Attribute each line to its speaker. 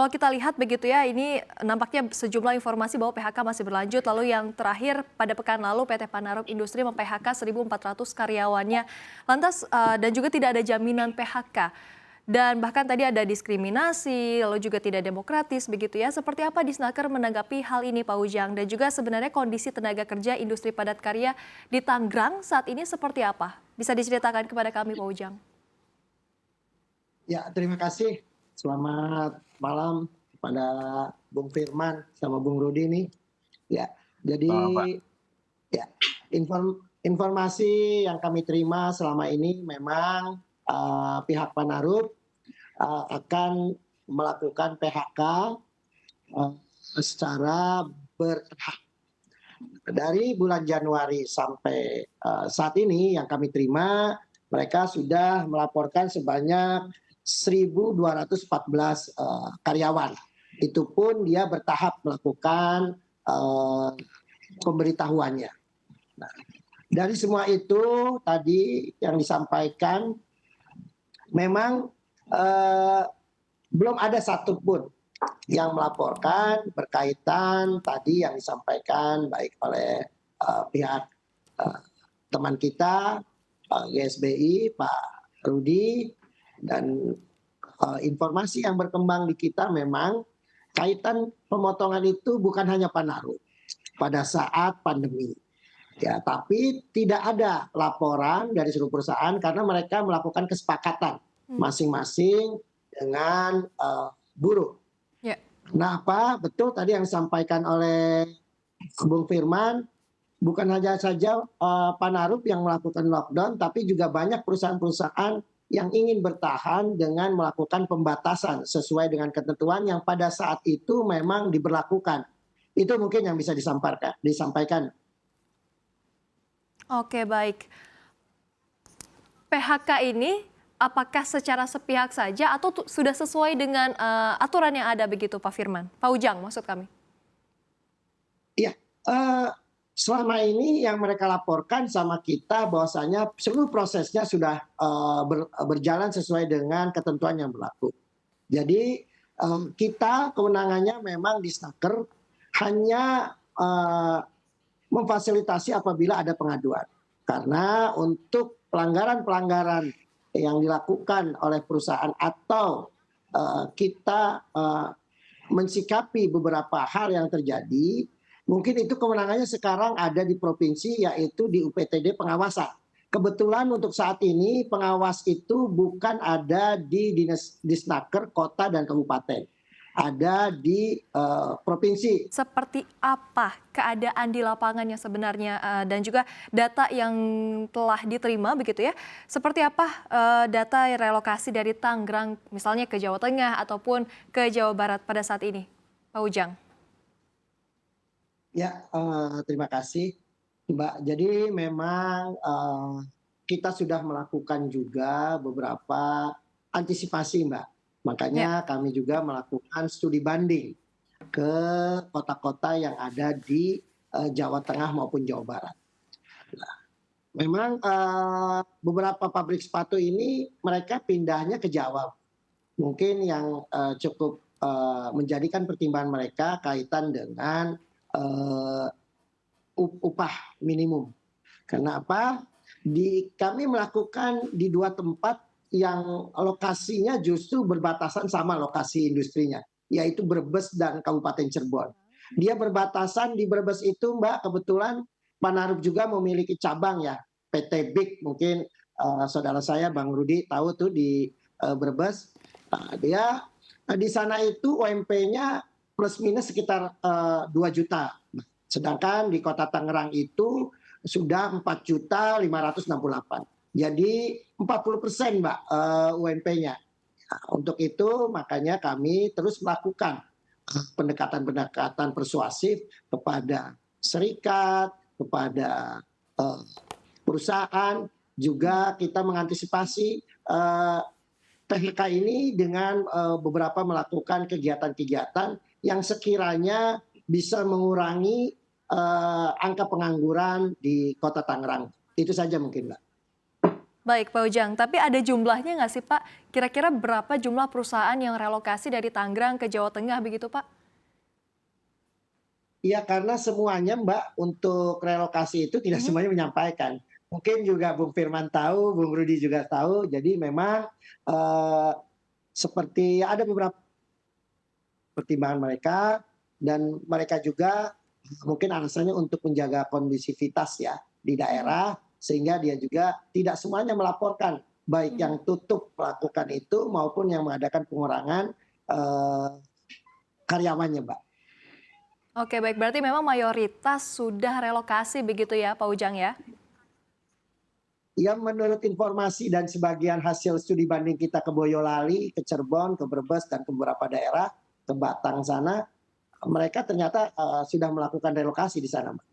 Speaker 1: Kalau kita lihat begitu ya, ini nampaknya sejumlah informasi bahwa PHK masih berlanjut. Lalu yang terakhir pada pekan lalu PT Panarup Industri mem-PHK 1.400 karyawannya. Lantas dan juga tidak ada jaminan PHK. Dan bahkan tadi ada diskriminasi, lalu juga tidak demokratis begitu ya. Seperti apa Disnaker menanggapi hal ini Pak Ujang? Dan juga sebenarnya kondisi tenaga kerja industri padat karya di Tangerang saat ini seperti apa? Bisa diceritakan kepada kami Pak Ujang?
Speaker 2: Ya, terima kasih. Selamat malam kepada Bung Firman sama Bung Rudi nih. Ya, jadi
Speaker 3: Malam, Pak.
Speaker 2: ya informasi yang kami terima selama ini memang pihak Panarup akan melakukan PHK secara bertahap. Dari bulan Januari sampai saat ini yang kami terima, mereka sudah melaporkan sebanyak 1.214 karyawan. Itu pun dia bertahap melakukan pemberitahuannya. Nah, dari semua itu tadi yang disampaikan, memang belum ada satupun yang melaporkan berkaitan tadi yang disampaikan baik oleh pihak teman kita Pak GSBI, Pak Rudi, dan informasi yang berkembang di kita memang kaitan pemotongan itu bukan hanya Panarup pada saat pandemi. Ya, tapi tidak ada laporan dari seluruh perusahaan karena mereka melakukan kesepakatan masing-masing dengan buruh.
Speaker 1: Ya.
Speaker 2: Kenapa? Betul tadi yang disampaikan oleh Bung Firman, bukan hanya saja Panarup yang melakukan lockdown, tapi juga banyak perusahaan-perusahaan yang ingin bertahan dengan melakukan pembatasan sesuai dengan ketentuan yang pada saat itu memang diberlakukan. Itu mungkin yang bisa disampaikan.
Speaker 1: Oke, baik. PHK ini apakah secara sepihak saja atau sudah sesuai dengan aturan yang ada begitu Pak Firman? Pak Ujang maksud kami.
Speaker 2: Iya, selama ini yang mereka laporkan sama kita bahwasanya seluruh prosesnya sudah berjalan sesuai dengan ketentuan yang berlaku. Jadi kita kewenangannya memang di Snaker hanya memfasilitasi apabila ada pengaduan. Karena untuk pelanggaran-pelanggaran yang dilakukan oleh perusahaan atau kita mensikapi beberapa hal yang terjadi, mungkin itu kewenangannya sekarang ada di provinsi, yaitu di UPTD pengawasan. Kebetulan untuk saat ini pengawas itu bukan ada di Disnaker kota dan kabupaten, ada di provinsi.
Speaker 1: Seperti apa keadaan di lapangannya sebenarnya dan juga data yang telah diterima begitu ya? Seperti apa data relokasi dari Tangerang misalnya ke Jawa Tengah ataupun ke Jawa Barat pada saat ini, Pak Ujang?
Speaker 2: Ya, terima kasih Mbak. Jadi memang kita sudah melakukan juga beberapa antisipasi Mbak. Makanya kami juga melakukan studi banding ke kota-kota yang ada di Jawa Tengah maupun Jawa Barat. Nah, memang beberapa pabrik sepatu ini mereka pindahnya ke Jawa. Mungkin yang cukup menjadikan pertimbangan mereka kaitan dengan upah minimum. Kenapa? Kami melakukan di 2 tempat yang lokasinya justru berbatasan sama lokasi industrinya, yaitu Brebes dan Kabupaten Cirebon. Dia berbatasan di Brebes itu Mbak, kebetulan Panarup juga memiliki cabang ya, PT BIK, mungkin saudara saya Bang Rudi tahu tuh di Brebes. Dia di sana itu UMP-nya plus minus sekitar 2 juta. Sedangkan di Kota Tangerang itu sudah 4.568. Jadi 40% Mbak UMP-nya. Nah, untuk itu makanya kami terus melakukan pendekatan-pendekatan persuasif kepada serikat, kepada perusahaan, juga kita mengantisipasi PHK ini dengan beberapa melakukan kegiatan-kegiatan yang sekiranya bisa mengurangi angka pengangguran di Kota Tangerang. Itu saja mungkin Mbak.
Speaker 1: Baik Pak Ujang, tapi ada jumlahnya nggak sih Pak? Kira-kira berapa jumlah perusahaan yang relokasi dari Tangerang ke Jawa Tengah begitu Pak?
Speaker 2: Iya, karena semuanya Mbak untuk relokasi itu tidak
Speaker 1: Mhm.
Speaker 2: semuanya menyampaikan. Mungkin juga Bung Firman tahu, Bung Rudi juga tahu. Jadi memang seperti ada beberapa pertimbangan mereka dan mereka juga mungkin alasannya untuk menjaga kondisivitas ya di
Speaker 1: Mhm.
Speaker 2: daerah sehingga dia juga tidak semuanya melaporkan baik
Speaker 1: Mhm.
Speaker 2: yang tutup melakukan itu maupun yang mengadakan pengurangan eh, karyawannya, Mbak.
Speaker 1: Oke baik, berarti memang mayoritas sudah relokasi begitu ya Pak Ujang ya?
Speaker 2: Ya menurut informasi dan sebagian hasil studi banding kita ke Boyolali, ke Cirebon, ke Brebes dan ke beberapa daerah, ke Batang sana, mereka ternyata sudah melakukan relokasi di sana, Mbak.